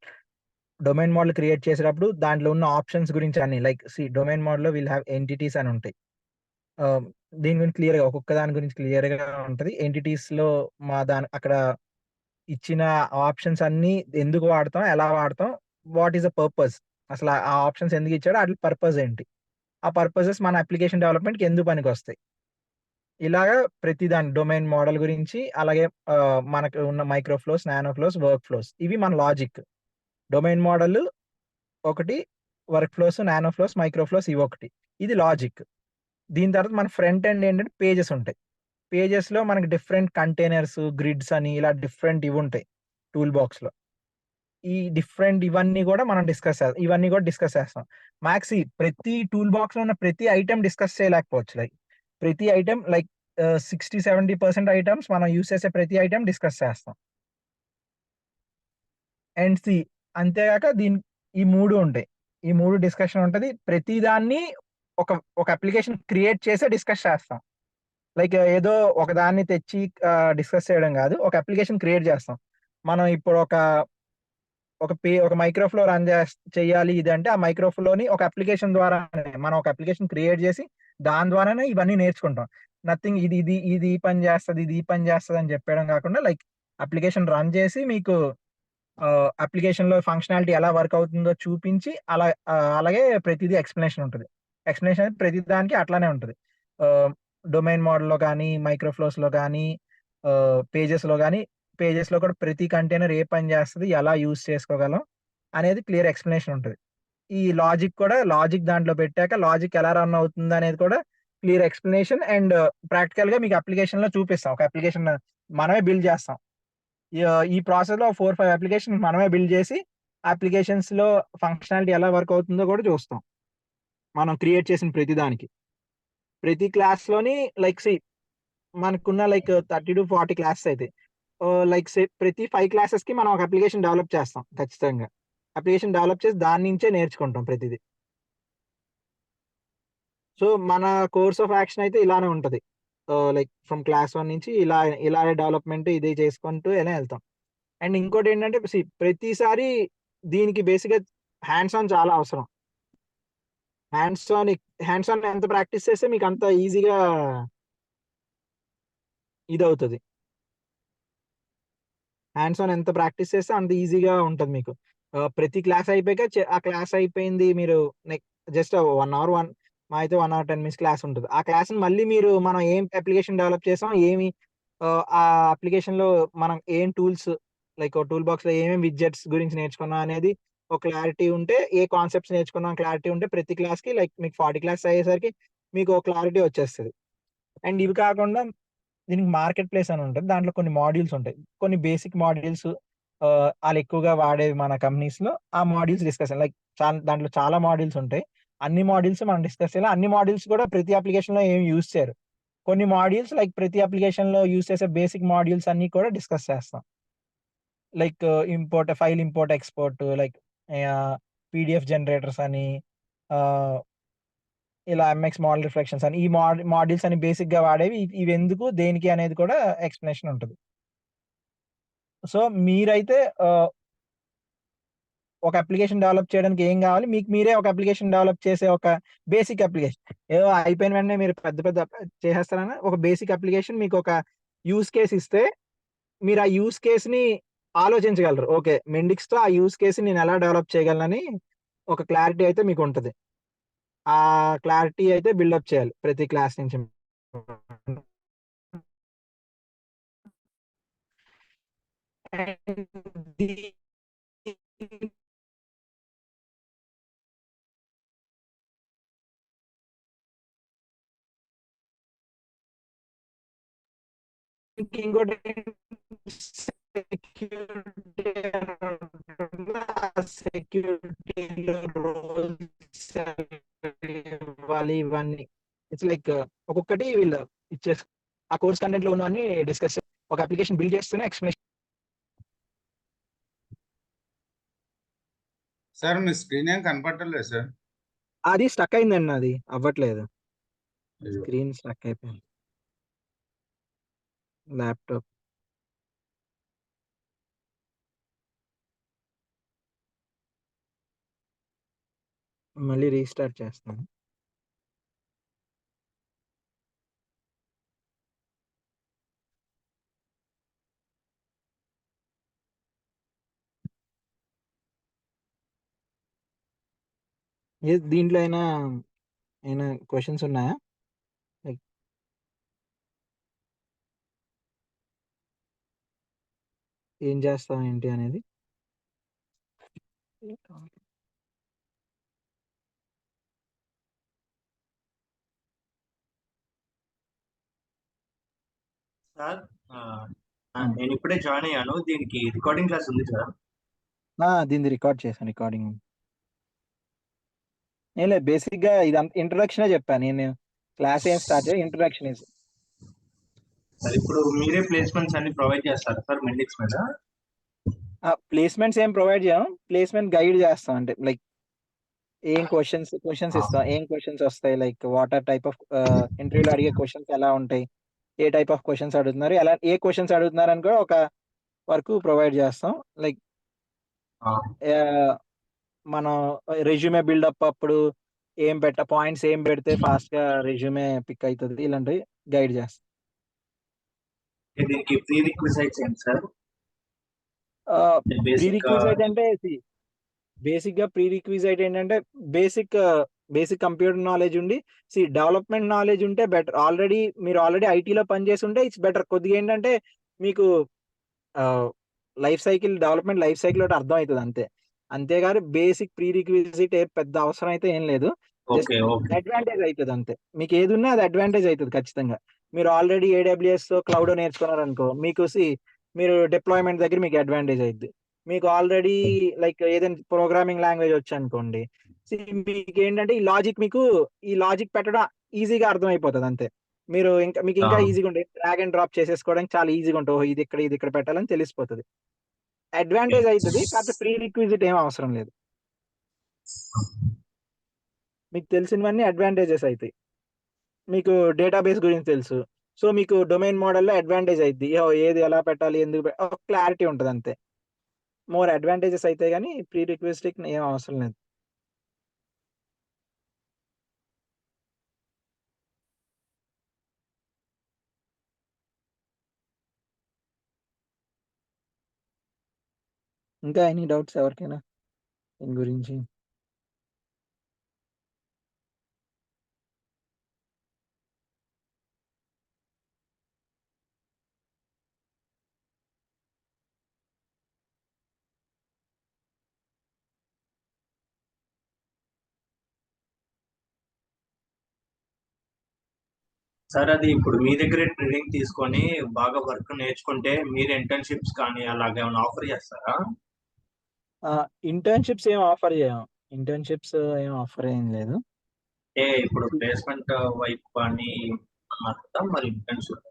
డొమైన్ మోడల్ క్రియేట్ చేసేటప్పుడు దాంట్లో ఉన్న ఆప్షన్స్ గురించి అన్ని లైక్ డొమైన్ మోడల్లో విల్ హ్యావ్ ఎంటిటీస్ అని ఉంటాయి. దీని గురించి క్లియర్గా ఒక్కొక్క దాని గురించి క్లియర్గా ఉంటుంది. ఎంటిటీస్లో అక్కడ ఇచ్చిన ఆప్షన్స్ అన్ని ఎందుకు వాడతాం, ఎలా వాడతాం, వాట్ ఈస్ ద పర్పస్, అసలు ఆ ఆప్షన్స్ ఎందుకు ఇచ్చాడో వాటి పర్పస్ ఏంటి, ఆ పర్పసెస్ మన అప్లికేషన్ డెవలప్మెంట్కి ఎందుకు పనికి వస్తాయి. ఇలాగా ప్రతి దాని డొమైన్ మోడల్ గురించి, అలాగే మనకు ఉన్న micro flows, nano flows, work flows, ఇవి మన లాజిక్. డొమైన్ మోడల్ ఒకటి, work flows, nano flows, micro flows ఇవి ఒకటి. ఇది లాజిక్. దీని తర్వాత మన ఫ్రంట్ ఎండ్ ఏంటంటే పేజెస్ ఉంటాయి. పేజెస్లో మనకి డిఫరెంట్ కంటైనర్స్, గ్రిడ్స్ అని ఇలా డిఫరెంట్ ఇవి ఉంటాయి టూల్ బాక్స్లో. ఈ డిఫరెంట్ ఇవన్నీ కూడా మనం డిస్కస్ చేస్తాం. మ్యాక్స్ ప్రతి టూల్ బాక్స్ లో ఉన్న ప్రతి ఐటమ్ డిస్కస్ చేయలేకపోవచ్చు. లైక్ ప్రతి ఐటమ్ లైక్ 60-70% ఐటమ్స్ మనం యూస్ చేసే ప్రతి ఐటమ్ డిస్కస్ చేస్తాం. అండ్ అంతేగాక ఈ మూడు ఉంటాయి. ఈ మూడు డిస్కషన్ ఉంటుంది. ప్రతి దాన్ని ఒక ఒక అప్లికేషన్ క్రియేట్ చేసే డిస్కస్ చేస్తాం. లైక్ ఏదో ఒక దాన్ని తెచ్చి డిస్కస్ చేయడం కాదు, ఒక అప్లికేషన్ క్రియేట్ చేస్తాం. మనం ఇప్పుడు ఒక మైక్రోఫ్లో రన్ చేయాలి ఇది అంటే, ఆ మైక్రోఫ్లోని ఒక అప్లికేషన్ ద్వారా మనం ఒక అప్లికేషన్ క్రియేట్ చేసి దాని ద్వారానే ఇవన్నీ నేర్చుకుంటాం. నథింగ్ ఇది ఇది ఇది ఈ పని చేస్తుంది, ఇది ఈ పని చేస్తుంది అని చెప్పడం కాకుండా, లైక్ అప్లికేషన్ రన్ చేసి మీకు అప్లికేషన్ లో ఫంక్షనాలిటీ ఎలా వర్క్ అవుతుందో చూపించి అలాగే ప్రతిదీ ఎక్స్ప్లెనేషన్ ఉంటుంది. ఎక్స్ప్లెనేషన్ ప్రతి దానికి అట్లానే ఉంటుంది. డొమైన్ మోడల్లో కానీ, మైక్రోఫ్లోస్ లో కానీ, పేజెస్ లో కానీ, పేజెస్ లో కూడా ప్రతి కంటైనర్ ఏ పని చేస్తుంది, ఎలా యూజ్ చేసుకోగలం అనేది క్లియర్ ఎక్స్ప్లెనేషన్ ఉంటుంది. ఈ లాజిక్ దాంట్లో పెట్టాక లాజిక్ ఎలా రన్ అవుతుంది అనేది కూడా క్లియర్ ఎక్స్ప్లెనేషన్. అండ్ ప్రాక్టికల్ గా మీకు అప్లికేషన్ లో చూపిస్తాం. ఒక అప్లికేషన్ మనమే బిల్డ్ చేస్తాం. ఈ ప్రాసెస్ లో 4-5 అప్లికేషన్ మనమే బిల్డ్ చేసి అప్లికేషన్స్ లో ఫంక్షనాలిటీ ఎలా వర్క్ అవుతుందో కూడా చూస్తాం. మనం క్రియేట్ చేసిన ప్రతి దానికి, ప్రతి క్లాస్ లోని లైక్ మనకున్న లైక్ 30-40 క్లాసెస్ అయితే లైక్ ప్రతి 5 క్లాసెస్ కి మనం ఒక అప్లికేషన్ డెవలప్ చేస్తాం. ఖచ్చితంగా అప్లికేషన్ డెవలప్ చేసి దాని నుంచే నేర్చుకుంటాం ప్రతిదీ. సో మన కోర్స్ ఆఫ్ యాక్షన్ అయితే ఇలానే ఉంటది. లైక్ ఫ్రమ్ క్లాస్ 1 నుంచి ఇలా డెవలప్మెంట్ ఇది చేసుకుంటూ ఇలా వెళ్తాం. అండ్ ఇంకోటి ఏంటంటే ప్రతిసారి దీనికి బేసిక్ గా హ్యాండ్స్ ఆన్ చాలా అవసరం. హ్యాండ్స్ ఆన్ హ్యాండ్స్ ఆన్ ఎంత ప్రాక్టీస్ చేస్తే మీకు అంత ఈజీగా ఇది అవుతుంది. హ్యాండ్స్ ఆన్ ఎంత ప్రాక్టీస్ చేస్తే అంత ఈజీగా ఉంటుంది మీకు. ప్రతి క్లాస్ అయిపోయాక ఆ క్లాస్ అయిపోయింది మీరు జస్ట్ 1 అవర్ మా అయితే 1 అవర్ 10 minutes క్లాస్ ఉంటుంది. ఆ క్లాస్ మళ్ళీ మనం ఏం అప్లికేషన్ డెవలప్ చేసాం, ఏమి ఆ అప్లికేషన్ లో మనం ఏం టూల్స్ లైక్ టూల్ బాక్స్ లో ఏమేమి విడ్జెట్స్ గురించి నేర్చుకున్నాం అనేది ఒక క్లారిటీ ఉంటే, ఏ కాన్సెప్ట్స్ నేర్చుకున్నాం క్లారిటీ ఉంటే, ప్రతి క్లాస్ కి లైక్ మీకు 40 క్లాస్ అయ్యేసరికి మీకు ఒక క్లారిటీ వచ్చేస్తుంది. అండ్ ఇవి కాకుండా దీనికి మార్కెట్ ప్లేస్ అని ఉంటుంది. దాంట్లో కొన్ని మాడ్యూల్స్ ఉంటాయి, కొన్ని బేసిక్ మాడ్యూల్స్ వాళ్ళు ఎక్కువగా వాడేవి మన కంపెనీస్ లో. ఆ మాడ్యూల్స్ డిస్కస్ లైక్ దాంట్లో చాలా మాడ్యూల్స్ ఉంటాయి. అన్ని మాడ్యూల్స్ మనం డిస్కస్ చేయాలి. అన్ని మాడ్యూల్స్ కూడా ప్రతి అప్లికేషన్ లో ఏమి యూజ్ చేయరు. కొన్ని మాడ్యూల్స్ లైక్ ప్రతి అప్లికేషన్ లో యూజ్ చేసే బేసిక్ మాడ్యూల్స్ అన్ని కూడా డిస్కస్ చేస్తాం. Like file import export, like PDF generators అని, ఇలా ఎంఎక్స్ మోడల్ రిఫ్లెక్షన్స్ అని, ఈ మాడ్యూల్స్ అని బేసిక్ గా వాడేవి. ఇవి ఎందుకు దేనికి అనేది కూడా ఎక్స్ప్లెనేషన్ ఉంటుంది. సో మీరైతే ఒక అప్లికేషన్ డెవలప్ చేయడానికి ఏం కావాలి, మీకు మీరే ఒక అప్లికేషన్ డెవలప్ చేసే ఒక బేసిక్ అప్లికేషన్ ఏదో అయిపోయిన వెంటనే మీరు పెద్ద పెద్ద చేసేస్తారని ఒక బేసిక్ అప్లికేషన్ మీకు ఒక యూస్ కేస్ ఇస్తే, మీరు ఆ యూస్ కేస్ ని ఆలోచించగలరు. ఓకే, మెండిక్స్ తో ఆ యూస్ కేసు నేను ఎలా డెవలప్ చేయగలనని ఒక క్లారిటీ అయితే మీకు ఉంటది. ఆ క్లారిటీ అయితే బిల్డప్ చేయాలి ప్రతి క్లాస్ నుంచి. ఇంకోటి సెక్యూరిటీలో రోల్స్ ఇవ్వాలి ఇవన్నీ. ఇట్స్ లైక్ ఒక్కొక్కటి వీళ్ళు ఇచ్చేసి ఆ కోర్స్ కంటెంట్ లో ఉన్నవన్నీ డిస్కస్ ఒక అప్లికేషన్ బిల్డ్ చేస్తూనే ఎక్స్ప్లెనేషన్. సార్ మీ స్క్రీన్ ఏం కనపడలేదు సార్. అది స్టక్ అయిందండి, అది అవ్వట్లేదు, అయ్యో. స్క్రీన్ స్టక్ అయిపోయింది ల్యాప్టాప్. మళ్ళీ రీస్టార్ట్ చేస్తాను. దీంట్లో అయినా క్వశ్చన్స్ ఉన్నాయా? లైక్ ఏం చేస్తాం ఏంటి అనేది. సార్ నేను ఇప్పుడే జాయిన్ అయ్యాను. దీనికి రికార్డింగ్ క్లాస్ ఉంది సార్. దీన్ని రికార్డ్ చేశాను, రికార్డింగ్ ఏం లేదు. బేసిక్ గా ఇది ఇంట్రొడక్షన్ చెప్పాను నేను. క్లాస్ ఏం స్టార్ట్ చేయ ఇంట్రొడక్షన్ ఇస్. సార్ ఇప్పుడు మీరే ప్లేస్మెంట్స్ అన్ని ప్రొవైడ్ చేస్తారు సార్ మెండిక్స్ మీద? ప్లేస్మెంట్స్ ఏం ప్రొవైడ్ చేయం, ప్లేస్మెంట్ గైడ్ చేస్తాం. అంటే లైక్ ఏం క్వశ్చన్స్ ఇస్తాం, ఏం క్వశ్చన్స్ వస్తాయి, లైక్ వాటర్ టైప్ ఆఫ్ ఇంటర్వ్యూలో అడిగే క్వశ్చన్స్ ఎలా ఉంటాయి, ఏ టైప్ ఆఫ్ క్వశ్చన్స్ అడుగుతున్నారు, ఎలా ఏ క్వశ్చన్స్ అడుగుతున్నారు అని కూడా ఒక వరకు ప్రొవైడ్ చేస్తాం. లైక్ మనం రెజ్యూమే బిల్డప్ అప్పుడు పాయింట్స్ ఏం పెడితే ఫాస్ట్ గా రెజ్యూమే పిక్ అవుతుంది, ఇలాంటివి గైడ్ చేస్తాం. దీనికి ప్రీ రిక్విజైట్స్ ఏంటి సార్? ప్రీ రిక్విజైట్ అంటే బేసిక్ గా ప్రీ రిక్విజైట్ ఏంటంటే బేసిక్ కంప్యూటర్ నాలెడ్జ్ ఉండి డెవలప్మెంట్ నాలెడ్జ్ ఉంటే బెటర్. మీరు ఆల్రెడీ ఐటీలో పనిచేసి ఉంటే ఇట్స్ బెటర్. కొద్దిగా ఏంటంటే మీకు డెవలప్మెంట్ లైఫ్ సైకిల్ ఒకటి అర్థం అవుతుంది అంతే. అంతేగాని బేసిక్ ప్రీ రిక్విజిట్ పెద్ద అవసరం అయితే ఏం లేదు. అడ్వాంటేజ్ అవుతుంది అంతే. మీకు ఏది ఉన్నా అది అడ్వాంటేజ్ అవుతుంది ఖచ్చితంగా. మీరు ఆల్రెడీ AWS క్లౌడ్ నేర్చుకున్నారు అనుకో, మీరు డిప్లాయ్మెంట్ దగ్గర మీకు అడ్వాంటేజ్ అవుతుంది. మీకు ఆల్రెడీ లైక్ ఏదైనా ప్రోగ్రామింగ్ లాంగ్వేజ్ వచ్చి అనుకోండి, మీకు ఏంటంటే ఈ లాజిక్ పెట్టడం ఈజీగా అర్థమైపోతుంది అంతే. మీకు ఇంకా ఈజీగా ఉంటుంది, డ్రాగ్ అండ్ డ్రాప్ చేసేసుకోవడానికి చాలా ఈజీగా ఉంటుంది. ఇది ఇక్కడ పెట్టాలని తెలిసిపోతుంది. అడ్వాంటేజ్ అవుతుంది, కాకపోతే ప్రీ రిక్విజిట్ ఏం అవసరం లేదు. మీకు తెలిసినవన్నీ అడ్వాంటేజెస్ అవుతాయి. మీకు డేటాబేస్ గురించి తెలుసు, సో మీకు డొమైన్ మోడల్లో అడ్వాంటేజ్ అవుతుంది. ఏది ఎలా పెట్టాలి, ఎందుకు క్లారిటీ ఉంటుంది అంతే. మోర్ అడ్వాంటేజెస్ అయితే కానీ ప్రీ రిక్వెస్ట్ ఏం అవసరం లేదు. ఇంకా ఎనీ డౌట్స్ ఎవరికైనా దీని గురించి? సార్ అది ఇప్పుడు మీ దగ్గరే ట్రైనింగ్ తీసుకొని బాగా వర్క్ నేర్చుకుంటే మీరు ఇంటర్న్షిప్స్ కానీ అలాగే ఏమైనా ఆఫర్ చేస్తారా? ఇంటర్న్షిప్స్ ఏం ఆఫర్ ఏం లేదు. ఇప్పుడు ప్లేస్మెంట్ వైపు కానీ అన్నారు కదా, మరి ఇంటర్న్షిప్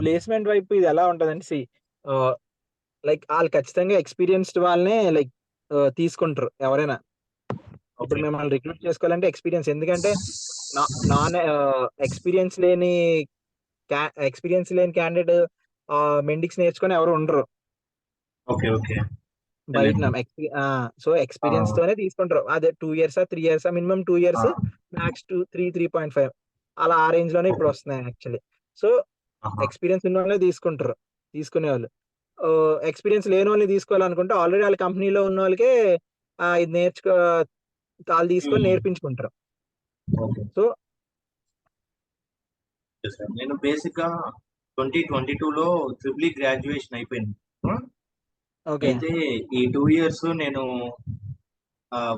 ప్లేస్మెంట్ వైపు ఇది ఎలా ఉంటదంటే లైక్ వాళ్ళు ఖచ్చితంగా ఎక్స్పీరియన్స్డ్ వాళ్ళనే లైక్ తీసుకుంటారు ఎవరైనా. ఇప్పుడు మిమ్మల్ని రిక్రూట్ చేసుకోవాలంటే ఎక్స్పీరియన్స్, ఎందుకంటే నాన్ ఎక్స్పీరియన్స్ లేని క్యాండిడేట్ మెండిక్స్ నేర్చుకొని ఎవరు ఉండరు బయట. సో ఎక్స్పీరియన్స్ తోనే తీసుకుంటారు. అదే 2 years 3 years, minimum 2 years, max 3.5 అలా ఆ రేంజ్ లోనే ఇప్పుడు వస్తున్నాయి యాక్చువల్లీ. సో ఎక్స్పీరియన్స్ ఉన్న వాళ్ళే తీసుకునే వాళ్ళు. ఎక్స్పీరియన్స్ లేని వాళ్ళని తీసుకోవాలనుకుంటే ఆల్రెడీ వాళ్ళ కంపెనీలో ఉన్న వాళ్ళకే ఇది వాళ్ళు తీసుకొని నేర్పించుకుంటారు. Okay so sir. నేను బేసిక్ గా 2022లో ట్రిపుల్ గ్రాడ్యుయేషన్ అయిపోయింది. ఓకే అయితే ఈ 2 ఇయర్స్ నేను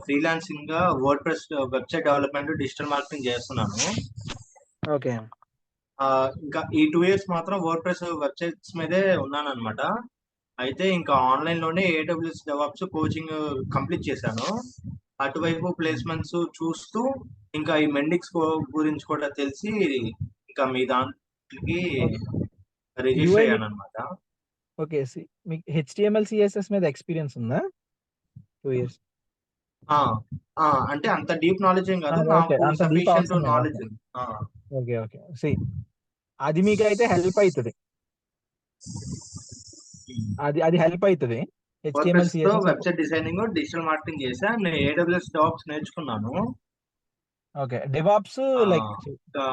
ఫ్రీలాన్సింగ్ గా WordPress website development digital marketing చేస్తున్నాను. ఓకే ఇంకా ఈ 2 ఇయర్స్ మాత్రం వర్డ్ ప్రెస్ వెబ్సైట్స్ మీదే ఉన్నాను అనమాట. అయితే ఇంకా ఆన్లైన్ లోనే AWS DevOps కోచింగ్ కంప్లీట్ చేశాను. అటువైపు ప్లేస్మెంట్స్ చూస్తూ ఇంకా ఈ మెండిక్స్ గురించి కూడా తెలిసి ఇంకా మీ దాంట్లోకి రిజిస్టర్ UI అయ్యాను అనమాట. ఓకే మీకు HTML CSS మీద ఎక్స్పీరియన్స్ ఉందా? 2 ఇయర్స్. అంటే అంత డీప్ నాలెడ్జ్ ఏం కాదు, ఓకే నాకు అంత డీప్ సఫిషియంట్ అవసరం లేదు. నాలెడ్జ్. ఓకే ఓకే అది మీకు అయితే హెల్ప్ అవుతుంది. అది హెల్ప్ అవుతుంది. HTML CSS website designing digital marketing చేసా. నేను AWS DevOps నేర్చుకున్నాను. ఓకే డెవాప్స్ లైక్ ఇంకా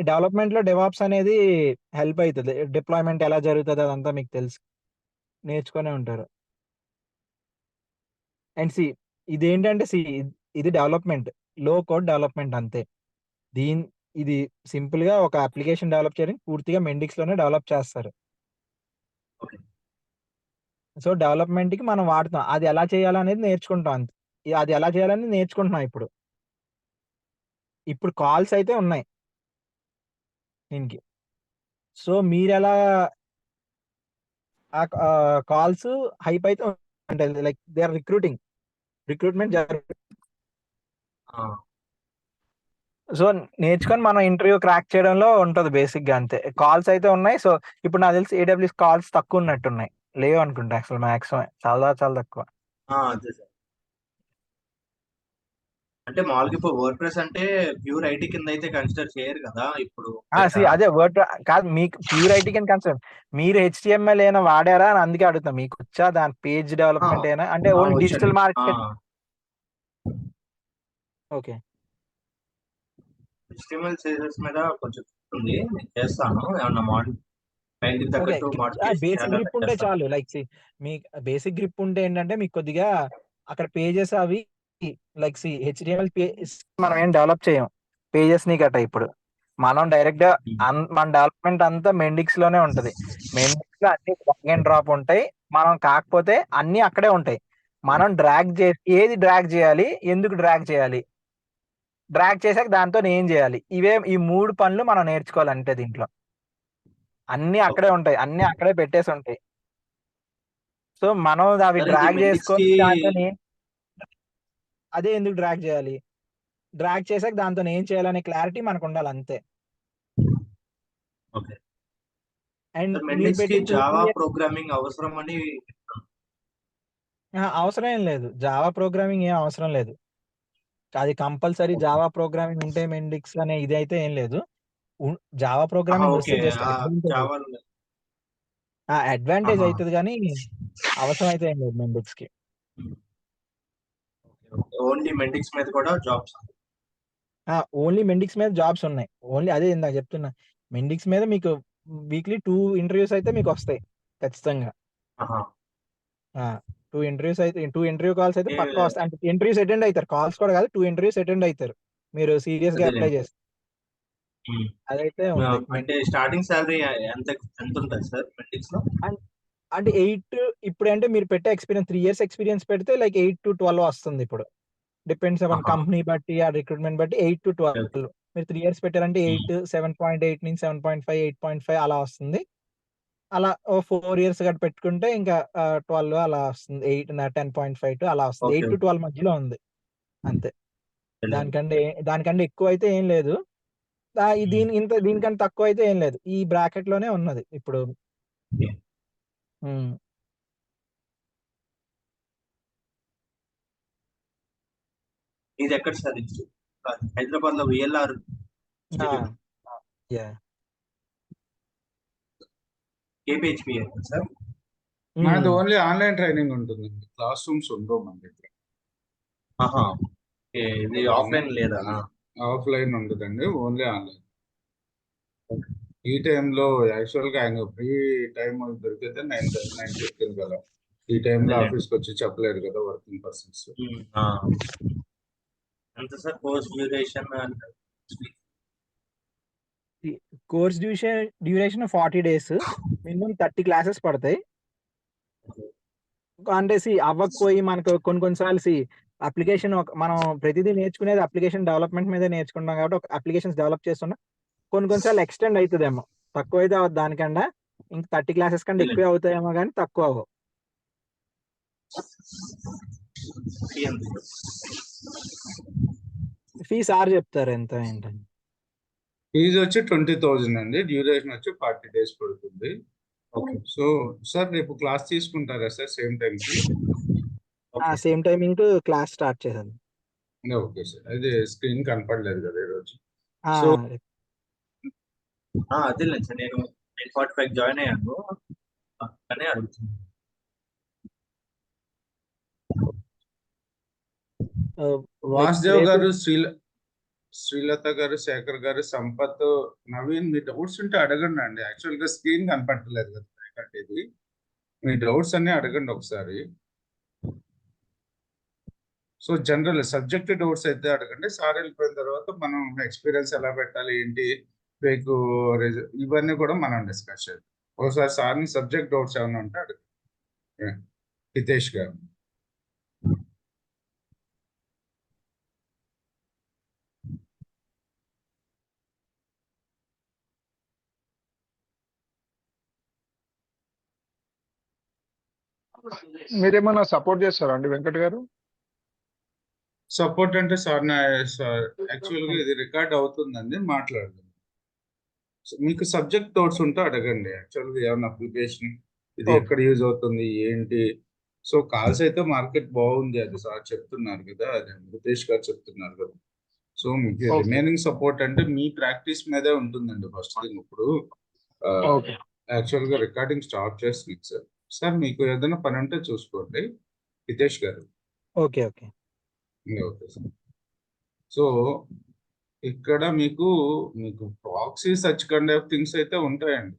డెవలప్మెంట్ లో డెవాప్స్ అనేది హెల్ప్ అవుతుంది. డిప్లాయ్మెంట్ ఎలా జరుగుతుంది అదంతా మీకు తెలుసు, నేర్చుకునే ఉంటారు. అండ్ ఇదేంటంటే ఇది డెవలప్మెంట్, లో కోడ్ డెవలప్మెంట్ అంతే. ఇది సింపుల్ గా ఒక అప్లికేషన్ డెవలప్ చేయడానికి పూర్తిగా మెండిక్స్ లోనే డెవలప్ చేస్తారు. Okay. సో డెవలప్మెంట్ కి మనం వాడుతాం, అది ఎలా చేయాలనేది నేర్చుకుంటాం అంతే. అది ఎలా చేయాలని నేర్చుకుంటున్నాం ఇప్పుడు కాల్స్ అయితే ఉన్నాయి దీనికి. సో మీరు ఎలా కాల్స్ హైప్ అయితే ఉంటుంది, లైక్ దే ఆర్ రిక్రూట్మెంట్ జరుగుతుంది. సో నేర్చుకొని మనం ఇంటర్వ్యూ క్రాక్ చేయడంలో ఉంటుంది బేసిక్ గా అంతే. కాల్స్ అయితే ఉన్నాయి. సో ఇప్పుడు నాకు తెలిసి AWS కాల్స్ తక్కువ ఉన్నట్టున్నాయి, లేవు అనుకుంటా. అసలు మాక్సిమం చాలా చాలా తక్కువ. అదే సార్. అంటే మామూలుగా ఇప్పుడు వర్డ్ ప్రెస్ అంటే ప్యూర్ ఐటీ కింద అయితే కన్సిడర్ చేయరు కదా ఇప్పుడు. అదే వర్డ్ కాదు, మీకు ప్యూర్ ఐటీ కింద కన్సర్న్. మీరు HTML ఏమైనా వాడారా అని అందుకే అడుగుతాం. మీకు వచ్చా దాని పేజ్ డెవలప్మెంట్ అయినా అంటే only digital market? Okay HTML CSS మీద కొంచెం ఉంది, నేను చేస్తాను. ఏమన్నా క్లయింట్కి తగ్గట్టు modification బేసిక్ చేయాలంటే గ్రిప్ ఉంటే చేస్తాను. చాలు. లైక్ మీకు బేసిక్ గ్రిప్ ఉంటే ఏంటంటే మీకు కొద్దిగా అక్కడ పేజెస్ అవి లైక్ HTML మనం ఏం డెవలప్ చేయం పేజెస్ ని గట్ట. ఇప్పుడు మనం డైరెక్ట్ గా మన డెవలప్మెంట్ అంతా మెండిక్స్ లోనే ఉంటది. మెండిక్స్ లో అన్ని డ్రాగ్ అండ్ డ్రాప్ ఉంటాయి. మనం కాకపోతే అన్ని అక్కడే ఉంటాయి. మనం డ్రాగ్ చేసి ఏది డ్రాగ్ చేయాలి, ఎందుకు డ్రాగ్ చేయాలి, డ్రాగ్ చేసాక దాంతో ఏం చేయాలి, ఈ 3 పనులు మనం నేర్చుకోవాలంటే దీంట్లో అన్ని అక్కడే ఉంటాయి, అన్ని అక్కడే పెట్టేసి ఉంటాయి. సో మనం అవి సరే, ఇది డ్రాగ్ Mendix చేసుకొని కి దాంతో అదే ఎందుకు డ్రాగ్ చేయాలి, డ్రాగ్ చేసాక దాంతో ఏం చేయాలనే క్లారిటీ మనకు ఉండాలి అంతే. ఓకే అండ్ సార్, మీరు Mendix కి పెట్టిన 2 జావా years ప్రోగ్రామింగ్ అవసరం అని. అవసరం ఏం లేదు. జావా ప్రోగ్రామింగ్ ఏం అవసరం లేదు. అది కంపల్సరీ జావా ప్రోగ్రామింగ్ ఉంటే మెండిక్స్ అనే ఇది అయితే ఏం లేదు. జావా ప్రోగ్రామింగ్ ఓకే వస్తే జస్ట్ జావా అడ్వాంటేజ్ అవుతుంది, కానీ అవసరం అయితే ఏం లేదు మెండిక్స్ కి. ఓన్లీ Mendix మీద కూడా జాబ్స్. ఓన్లీ మెండిక్స్ మీద జాబ్స్ ఉన్నాయి. ఓన్లీ అదే ఇందాక చెప్తున్నా, మెండిక్స్ మీద మీకు వీక్లీ 2 ఇంటర్వ్యూస్ అయితే మీకు వస్తాయి ఖచ్చితంగా. 2 ఇంటర్వ్యూస్ అయితే 2 ఇంటర్వ్యూ కాల్స్ అయితే పక్కా వస్తాయి. అంటే ఇంటర్వ్యూస్ అటెండ్ అవుతారు, కాల్స్ కూడా కాదు, 2 ఇంటర్వ్యూస్ అటెండ్ అవుతారు మీరు సీరియస్ గా అప్లై చేస్తే. అదైతే ఉంది. అంటే స్టార్టింగ్ సాలరీ ఎంత ఎంత ఉంటుంది సార్ Mendix లో? అంటే 8 ఇప్పుడు అంటే మీరు పెట్టే ఎక్స్పీరియన్స్ 3 years ఎక్స్పీరియన్స్ పెడితే లైక్ 8 to 12 వస్తుంది. ఇప్పుడు డిపెండ్స్ అపాన్ కంపెనీ బట్టి, ఆ రిక్రూట్మెంట్ బట్టి 8 to 12. మీరు 3 years పెట్టారంటే 8, 7.8 నుంచి 7.5, 8.5 అలా వస్తుంది. అలా 4 years గట్ట పెట్టుకుంటే ఇంకా 12 అలా వస్తుంది. 10.5 అలా వస్తుంది. 8 to 12 మధ్యలో ఉంది అంతే. దానికంటే ఎక్కువ అయితే ఏం లేదు. దీనికంటే తక్కువ అయితే ఏం లేదు. ఈ బ్రాకెట్ లోనే ఉన్నది ఇప్పుడు. ఇది ఎక్కడ సార్? హైదరాబాద్ లో VLR KPHP సార్. మనది ఓన్లీ ఆన్లైన్ ట్రైనింగ్ ఉంటుంది, క్లాస్ రూమ్స్ ఉండవు మన దగ్గర. ఇది ఆఫ్లైన్ లేదా? ఆఫ్లైన్ ఉండదండి, ఓన్లీ ఆన్లైన్. ఈ టైంలో యాక్చువల్గా ఆయన ఫ్రీ టైం దొరికితే 9:15 కదా. ఈ టైంలో అదే. ఆఫీస్కి వచ్చి చెప్పలేరు కదా వర్కింగ్ పర్సన్స్. ఎంత sir course duration? Course duration 40 days, minimum 30 classes పడతాయి. అంటే అవ్వకపోయి మనకు కొన్నిసార్లు అప్లికేషన్ మనం ప్రతిదీ నేర్చుకునేది అప్లికేషన్ డెవలప్మెంట్ మీద నేర్చుకుంటాం కాబట్టి ఒక అప్లికేషన్స్ డెవలప్ చేస్తున్నా కొన్నిసార్లు ఎక్స్టెండ్ అవుతుందేమో, తక్కువ అయితే దానికన్నా ఇంకా 30 క్లాసెస్ కంటే ఎక్కువ అవుతాయేమో కానీ తక్కువ అవ్వవు. ఫీ సార్ చెప్తారు ఎంత ఏంటని. ఫీజు వచ్చి 20,000 అండి. డ్యూరేషన్ వచ్చి 40 days పడుతుంది. సో సార్ రేపు క్లాస్ తీసుకుంటారా సార్ సేమ్ టైంకి? సేమ్ టైమింగ్ క్లాస్ స్టార్ట్ చేశాను. Okay sir. అయితే స్క్రీన్ కనపడలేదు కదా ఈరోజు. ఆ, సో అదేలేదు సార్, నేను 9:45 జాయిన్ అయ్యాను కానీ అడుగుతున్నాను. వాసుదేవ్ గారు, శ్రీలత గారు, శేఖర్ గారు, సంపత్, నవీన్, మీ డౌట్స్ ఉంటే అడగండి అండి. యాక్చువల్గా స్క్రీన్ కనపడలేదు కదా ఇది. మీ డౌట్స్ అన్ని అడగండి ఒకసారి. సో జనరల్ సబ్జెక్ట్ డౌట్స్ అయితే అడగండి. సార్ వెళ్ళిపోయిన తర్వాత మనం ఎక్స్పీరియన్స్ ఎలా పెట్టాలి ఏంటి మీకు ఇవన్నీ కూడా మనం డిస్కస్ చేద్దాం. ఒకసారి సార్ని సబ్జెక్ట్ డౌట్స్ ఏమైనా ఉంటే అడగండి. హితేష్ గారు. మీరేమన్నా సపోర్ట్ చేస్తారా అండి వెంకట్ గారు? సపోర్ట్ అంటే సార్ యాక్చువల్గా ఇది రికార్డ్ అవుతుందండి, మాట్లాడదాం. మీకు సబ్జెక్ట్ డౌట్స్ ఉంటే అడగండి. యాక్చువల్గా ఏమైనా అప్లికేషన్ ఇది ఎక్కడ యూజ్ అవుతుంది ఏంటి. సో కాల్స్ అయితే మార్కెట్ బాగుంది, అది సార్ చెప్తున్నారు కదా, అది రితేష్ గారు చెప్తున్నారు కదా. సో మీకు రిమైనింగ్ సపోర్ట్ అంటే మీ ప్రాక్టీస్ మీదే ఉంటుందండి. ఫస్ట్ థింగ్ ఇప్పుడు యాక్చువల్గా రికార్డింగ్ స్టార్ట్ చేస్తుంది సార్. సార్ మీకు ఏదైనా పని ఉంటే చూసుకోండి హితేష్ గారు. Okay okay okay sir. So ఇక్కడ మీకు proxy such kind of things అయితే ఉంటాయండి.